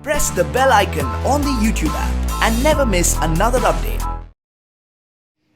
Press the bell icon on the YouTube app and never miss another update.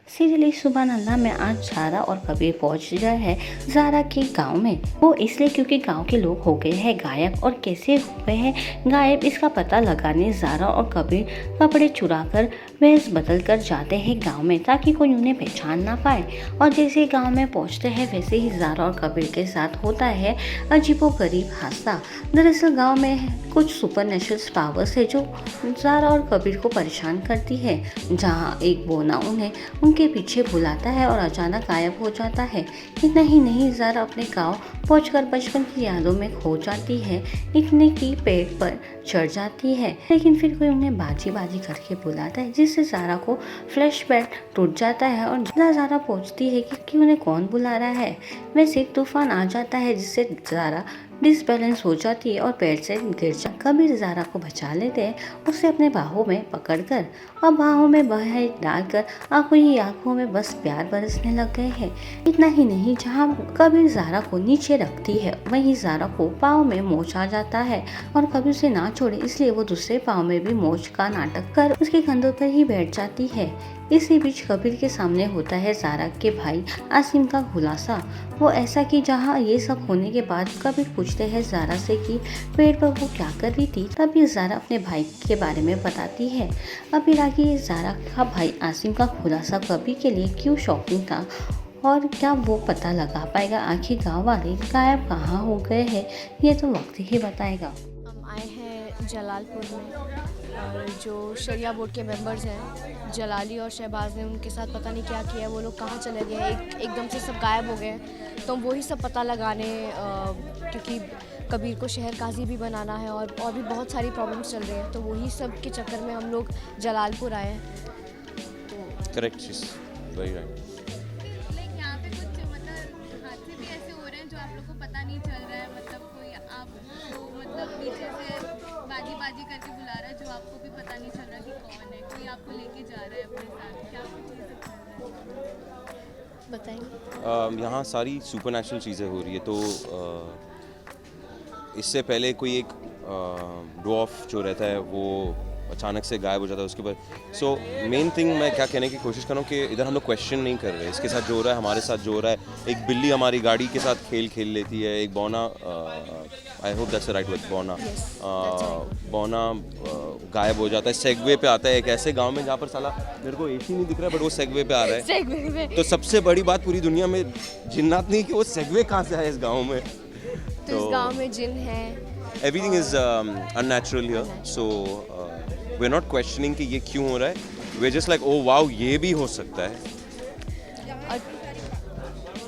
Serially सुभान अल्लाह में आज ज़ारा और कबीर पहुंच गए हैं ज़ारा के गांव में। वो इसलिए क्योंकि गांव के लोग हो गए हैं गायब, और कैसे हुए हैं गायब इसका पता लगाने ज़ारा और कबीर कपड़े चुराकर वेश बदल कर जाते हैं गांव में, ताकि कोई उन्हें पहचान ना पाए। और जैसे गांव में पहुंचते हैं वैसे ही ज़ारा और कबीर के साथ होता है अजीबोगरीब हादसा। दरअसल गाँव में कुछ सुपरनेचुरल पावर्स है जो ज़ारा और कबीर को परेशान करती है, जहाँ एक बोना उन्हें उनके पीछे बुलाता है और अचानक गायब हो जाता है। इतना ही नहीं, ज़ारा अपने गांव पहुंचकर बचपन की यादों में खो जाती है, इतने की पेड़ पर चढ़ जाती है, लेकिन फिर कोई उन्हें बाजी बाजी करके बुलाता है, जिससे ज़ारा को फ्लैशबैक टूट जाता है और ज़ारा पूछती है कि उन्हें कौन बुला रहा है। वैसे एक तूफान आ जाता है जिससे ज़ारा डिसबैलेंस हो जाती है और पेड़ से गिर जाती है। कबीर ज़ारा को बचा लेते हैं, उसे अपने बाहों में पकड़कर और बाहों में बहाई डालकर आंखों में बस प्यार बरसने लग गए हैं। इतना ही नहीं, जहाँ कबीर ज़ारा को नीचे रखती है वहीं ज़ारा को पाँव में मोच आ जाता है और कबीर उसे ना छोड़े, इसलिए वो दूसरे पाँव में भी मोच का नाटक कर उसके कंधों पर ही बैठ जाती है। इसी बीच कबीर के सामने होता है ज़ारा के भाई आसिम का खुलासा। वो ऐसा कि जहाँ ये सब होने के बाद कबीर पूछते हैं ज़ारा से कि पेड़ पर वो क्या कर रही थी। तभी ज़ारा अपने भाई के बारे में बताती है। अभी आगे ज़ारा का भाई आसिम का खुलासा कबीर के लिए क्यों शॉकिंग था और क्या वो पता लगा पाएगा आखिर गाँव वाले गायब कहाँ हो गए हैं, ये तो वक्त ही बताएगा। हम आए हैं जलालपुर में और जो शरिया बोर्ड के मेंबर्स हैं जलाली और शहबाज ने उनके साथ पता नहीं क्या किया, वो लोग कहाँ चले गए, एकदम से सब गायब हो गए। तो वही सब पता लगाने क्योंकि कबीर को शहर काजी भी बनाना है और भी बहुत सारी प्रॉब्लम्स चल रहे हैं, तो वही सब के चक्कर में हम लोग जलालपुर आए हैं। तो करेक्ट, वेरी राइट। यहाँ पे कुछ मतलब हादसे भी ऐसे हो रहे हैं जो आप लोग को पता नहीं चल रहा है, मतलब कोई आपको मतलब पीछे से बाजी करके बुला रहा है जो आपको भी पता नहीं चल रहा कि कौन है, कोई आपको लेके जा रहा है अपने साथ, क्या कुछ चीज़ें कर रहा है बताएंगे। यहाँ सारी सुपरनैचुरल चीज़ें हो रही है। तो इससे पहले कोई एक ड्वार्फ जो रहता है वो अचानक से गायब हो जाता है उसके बाद। सो मेन थिंग मैं क्या कहने की कोशिश कर रहा हूँ कि इधर हम लोग क्वेश्चन नहीं कर रहे, इसके साथ जो हो रहा है हमारे साथ जो हो रहा है। एक बिल्ली हमारी गाड़ी के साथ खेल लेती है, एक बौना, I hope that's right word, बौना गायब हो जाता है, सेगवे पे आता है एक ऐसे गांव में जहाँ पर साला मेरे को एसी नहीं दिख रहा है बट वो सेगवे पे आ रहा है। तो सबसे बड़ी बात पूरी दुनिया में जिन्नात नहीं कि वो सेगवे कहाँ से आया इस गाँव में। तो इस गाँव में जिन है, everything is unnatural here, so we are not questioning कि ये क्यों हो रहा है, we are just like oh wow ये भी हो सकता है।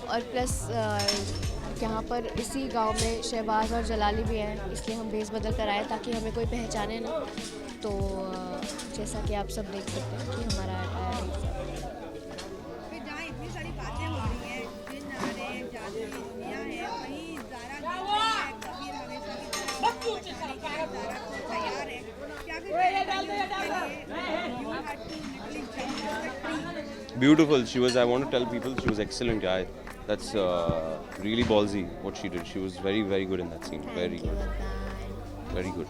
और प्लस यहाँ पर इसी गांव में शहबाज और जलाली भी हैं, इसलिए हम भेस बदल कर आए ताकि हमें कोई पहचाने ना। तो जैसा कि आप सब देख सकते हैं कि हमारा जहाँ इतनी सारी बातें हो रही हैं, जिन आ रहे हैं, जादू की दुनिया है, वहीं ज़ारा है, कबीर हमेशा की तरह बचाने के लिए ज़ारा को तैयार है। क्या Beautiful. She was. I want to tell people she was excellent. Yeah, that's really ballsy what she did. She was very, very good in that scene. Very good. Very good.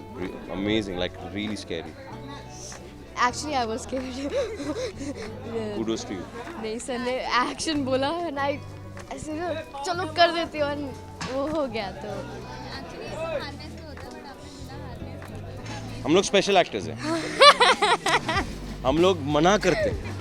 Amazing. Like really scary. Actually, I was scared. Kudos to you. नहीं sir ने action बोला ना, ऐसे ना चलो कर देती हूँ और वो हो गया। तो हम लोग स्पेशल एक्टर्स हैं। हम लोग मना करते हैं,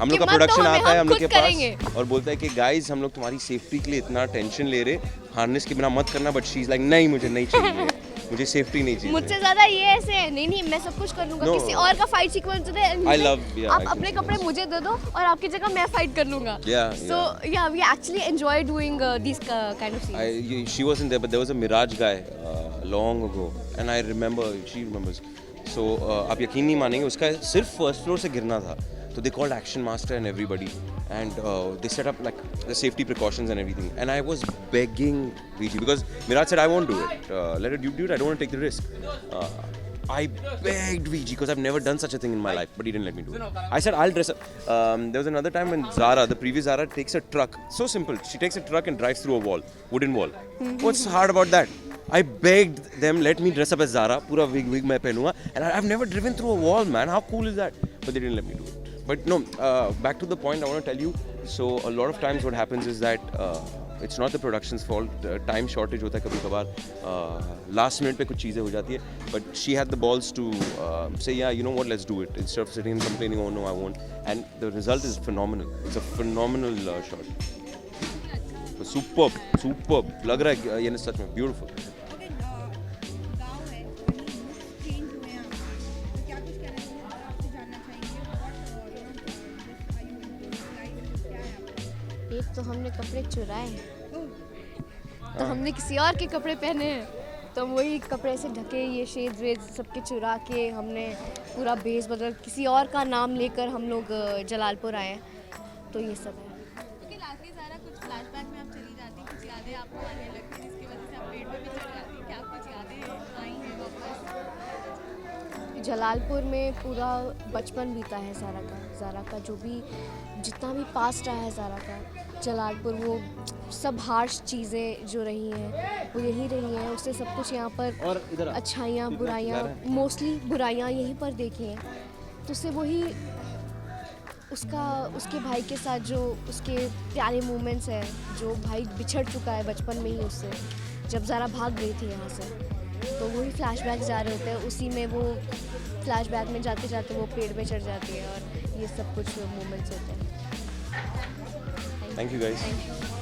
हम लोग का प्रोडक्शन आता है हम लोग के पास और बोलता है कि गाइस हम लोग तुम्हारी सेफ्टी के लिए इतना टेंशन ले रहे, हार्नेस के बिना मत करना, बट शी इज लाइक नहीं मुझे नहीं चाहिए, मुझे सेफ्टी नहीं चाहिए। मुझसे ज़्यादा ये ऐसे है, नहीं मैं सब कुछ कर लूँगा, किसी और का fight sequence they, I love, yeah, आप अपने कपड़े मुझे दे दो और आपकी जगह मैं फाइट कर लूँगा। So yeah, we actually enjoy doing these kind of scenes. She wasn't there, but there was a Miraj guy long ago, and I remember, she remembers. So आप यकीन नहीं मानेंगे, उसका सिर्फ फर्स्ट फ्लोर से गिरना था, तो they called action master and everybody, and they set up like the safety precautions and everything, and I was begging VG because Miraj said I won't do it, let it, you do it, I don't want to take the risk. I begged VG because I've never done such a thing in my life, but he didn't let me do it. I said I'll dress up. There was another time when Zara, the previous Zara, takes a truck. So simple. She takes a truck and drives through a wall, wooden wall. What's hard about that? I begged them, let me dress up as Zara, पूरा wig मैं पहनूंगा, and I've never driven through a wall, man. How cool is that? But they didn't let me do it. But no, back to the point I want to tell you. So a lot of times what happens is that it's not the production's fault. Time shortage होता है कभी कभार. Last minute पे कुछ चीज़ें हो जाती है. But she had the balls to say, yeah, you know what, let's do it. Instead of sitting and complaining, oh no, I won't. And the result is phenomenal. It's a phenomenal shot. Superb. लग रहा है ये सच में beautiful. Okay गाँव है वहीं looks change हुए हैं आपके, तो क्या कुछ कहना चाहिए आपसे जानना चाहेंगे क्या है आपका? एक तो हमने कपड़े चुराए हैं, तो हमने किसी और के कपड़े पहने हैं, तो वही कपड़े से ढके ये शेड वेड सबके चुरा के हमने पूरा बेस बदल किसी और का नाम लेकर हम लोग जलालपुर आए हैं, तो ये सब है। क्योंकि लास्टली सारा कुछ फ्लैशबैक में आप चली जाती हैं, कुछ यादें आपको आने लगती हैं जिसकी वजह से आप पेड़ पे भी चढ़ जाती हैं, क्या कुछ यादें आई हैं वापस? जलालपुर में पूरा बचपन बीता है ज़ारा का जो भी जितना भी पास्ट रहा है ज़ारा का, जलालपुर वो सब हार्श चीज़ें जो रही हैं वो यही रही हैं, उससे सब कुछ यहाँ पर अच्छाइयाँ बुराइयाँ मोस्टली बुराइयाँ यहीं पर देखी हैं, तो उससे वही उसके भाई के साथ जो उसके प्यारे मोमेंट्स हैं, जो भाई बिछड़ चुका है बचपन में ही उससे जब ज़ारा भाग गई थी यहाँ से, तो वही फ्लैशबैक जा रहे होते हैं, उसी में वो फ्लैशबैक में जाते जाते वो पेड़ पे चढ़ जाती है और ये सब कुछ मोमेंट्स होते हैं। Thank you guys. Thank you.